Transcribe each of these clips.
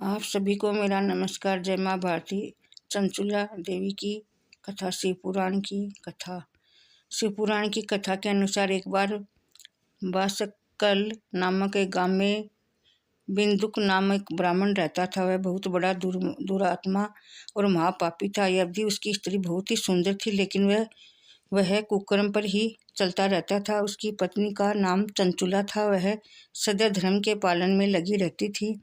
आप सभी को मेरा नमस्कार। जय माँ भारती। चंचुला देवी की कथा, शिव पुराण की कथा। शिव पुराण की कथा के अनुसार एक बार बासकल नामक एक गांव में बिंदुक नामक ब्राह्मण रहता था। वह बहुत बड़ा दुरात्मा और महापापी था। यद्यपि उसकी स्त्री बहुत ही सुंदर थी, लेकिन वह कुकर्म पर ही चलता रहता था। उसकी पत्नी का नाम चंचुला था। वह सदा धर्म के पालन में लगी रहती थी।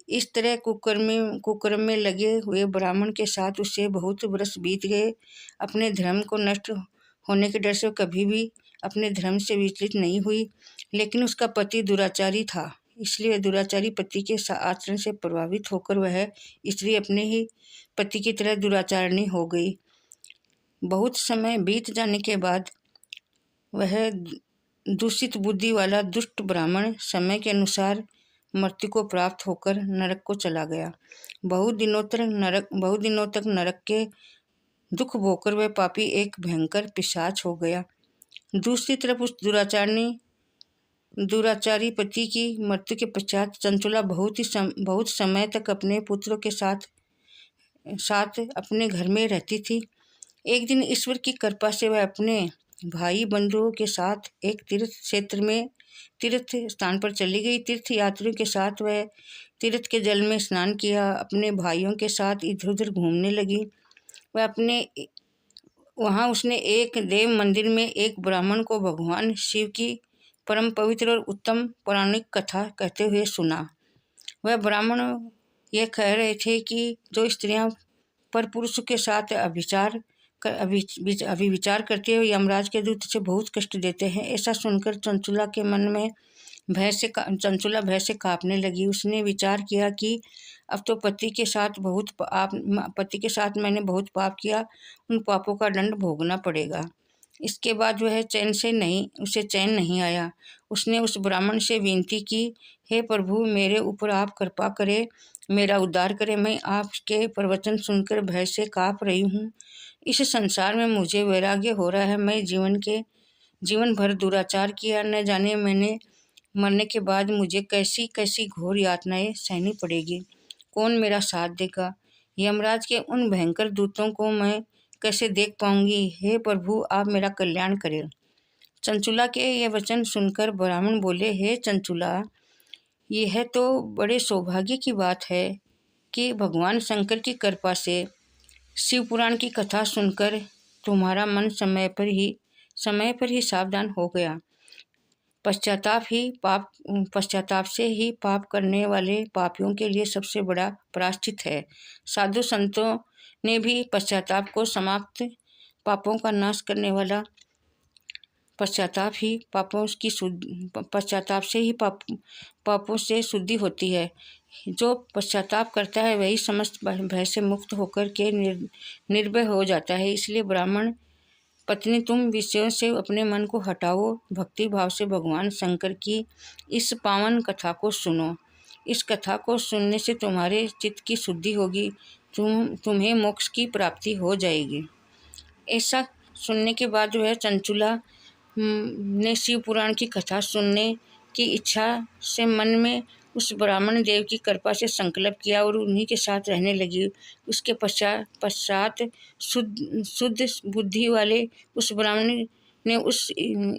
इस तरह कुकर्म में लगे हुए ब्राह्मण के साथ उसे बहुत वर्ष बीत गए। अपने धर्म को नष्ट होने के डर से कभी भी अपने धर्म से विचलित नहीं हुई। लेकिन उसका पति दुराचारी था, इसलिए दुराचारी पति के आचरण से प्रभावित होकर वह स्त्री अपने ही पति की तरह दुराचारणी हो गई। बहुत समय बीत जाने के बाद वह दूषित बुद्धि वाला दुष्ट ब्राह्मण समय के अनुसार मृत्यु को प्राप्त होकर नरक को चला गया। बहुत दिनों तक नरक के दुख भोगकर वह पापी एक भयंकर पिशाच हो गया। दूसरी तरफ उस दुराचारी पति की मृत्यु के पश्चात चंचुला बहुत समय तक अपने पुत्रों के साथ अपने घर में रहती थी। एक दिन ईश्वर की कृपा से वह अपने भाई बंधुओं के साथ एक तीर्थ स्थान पर चली गई। तीर्थ यात्रियों के साथ वह तीर्थ के जल में स्नान किया। अपने भाइयों के साथ इधर उधर घूमने लगी। वहाँ उसने एक देव मंदिर में एक ब्राह्मण को भगवान शिव की परम पवित्र और उत्तम पौराणिक कथा कहते हुए सुना। वह ब्राह्मण यह कह रहे थे कि जो स्त्रियां पर पुरुष के साथ अभिविचार करते हुए यमराज के दूत से बहुत कष्ट देते हैं। ऐसा सुनकर चंचुला के मन में भय से कांपने लगी। उसने विचार किया कि अब तो पति के साथ मैंने बहुत पाप किया, उन पापों का दंड भोगना पड़ेगा। इसके बाद उसे चैन नहीं आया। उसने उस ब्राह्मण से विनती की, हे प्रभु, मेरे ऊपर आप कृपा करें, मेरा उद्धार करें। मैं आपके प्रवचन सुनकर भय से काँप रही हूँ। इस संसार में मुझे वैराग्य हो रहा है। मैं जीवन भर दुराचार किया। न जाने मैंने मरने के बाद मुझे कैसी कैसी घोर यातनाएं सहनी पड़ेगी। कौन मेरा साथ देगा? यमराज के उन भयंकर दूतों को मैं कैसे देख पाऊंगी? हे प्रभु, आप मेरा कल्याण करें। चंचुला के ये वचन सुनकर ब्राह्मण बोले, हे चंचुला, यह तो बड़े सौभाग्य की बात है कि भगवान शंकर की कृपा से शिव पुराण की कथा सुनकर तुम्हारा मन समय पर ही सावधान हो गया। पश्चाताप से ही पाप करने वाले पापियों के लिए सबसे बड़ा प्रायश्चित है। साधु संतों ने भी पश्चाताप का नाश करने वाला पश्चाताप से ही पापों से शुद्धि होती है। जो पश्चाताप करता है वही समस्त भय से मुक्त होकर के निर्भय हो जाता है। इसलिए ब्राह्मण पत्नी, तुम विषयों से अपने मन को हटाओ, भक्ति भाव से भगवान शंकर की इस पावन कथा को सुनो। इस कथा को सुनने से तुम्हारे चित्त की शुद्धि होगी, तुम्हें मोक्ष की प्राप्ति हो जाएगी। ऐसा सुनने के बाद वह चंचुला ने शिव पुराण की कथा सुनने की इच्छा से मन में उस ब्राह्मण देव की कृपा से संकल्प किया और उन्हीं के साथ रहने लगी। उसके पश्चात शुद्ध बुद्धि वाले उस ब्राह्मण ने उस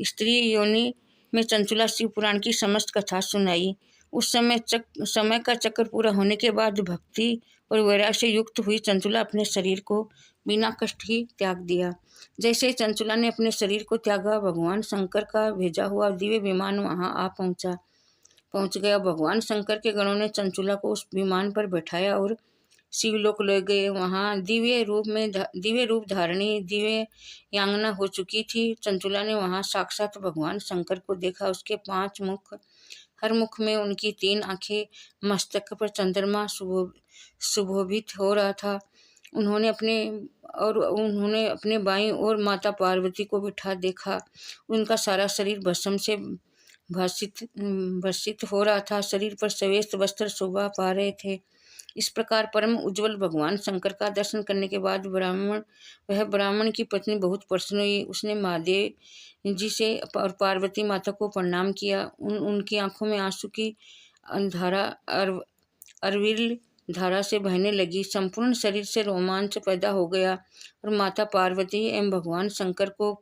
स्त्री योनि में चंचुला शिव पुराण की समस्त कथा सुनाई। उस समय का चक्र पूरा होने के बाद भक्ति और वैराग्य से युक्त हुई चंचुला अपने शरीर को बिना कष्ट ही त्याग दिया। जैसे चंचुला ने अपने शरीर को त्यागा, भगवान शंकर का भेजा हुआ दिव्य विमान वहां आ पहुंच गया। भगवान शंकर के गणों ने चंचुला को उस विमान पर बैठाया और शिवलोक ले गए। वहां दिव्य रूप धारणी दिव्यांगना हो चुकी थी। चंचुला ने वहां साक्षात भगवान शंकर को देखा। उसके 5 मुख, हर मुख में उनकी 3 आंखें, मस्तक पर चंद्रमा सुशोभित हो रहा था। उन्होंने अपने बाईं ओर माता पार्वती को बिठा देखा। उनका सारा शरीर भस्म से भस्मित हो रहा था। शरीर पर श्वेत वस्त्र शोभा पा रहे थे। इस प्रकार परम उज्जवल भगवान शंकर का दर्शन करने के बाद ब्राह्मण की पत्नी बहुत प्रसन्न हुई। उसने महादेव जी से और पार्वती माता को प्रणाम किया। उनकी आंखों में आंसू की धारा अविरल धारा से बहने लगी। संपूर्ण शरीर से रोमांच पैदा हो गया और माता पार्वती एवं भगवान शंकर को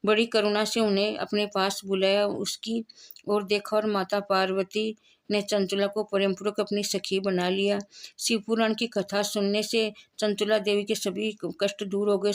बड़ी करुणा से उन्हें अपने पास बुलाया, उसकी ओर देखा और माता पार्वती ने चंचला को प्रेमपूर्वक अपनी सखी बना लिया। शिव पुराण की कथा सुनने से चंचला देवी के सभी कष्ट दूर हो गए।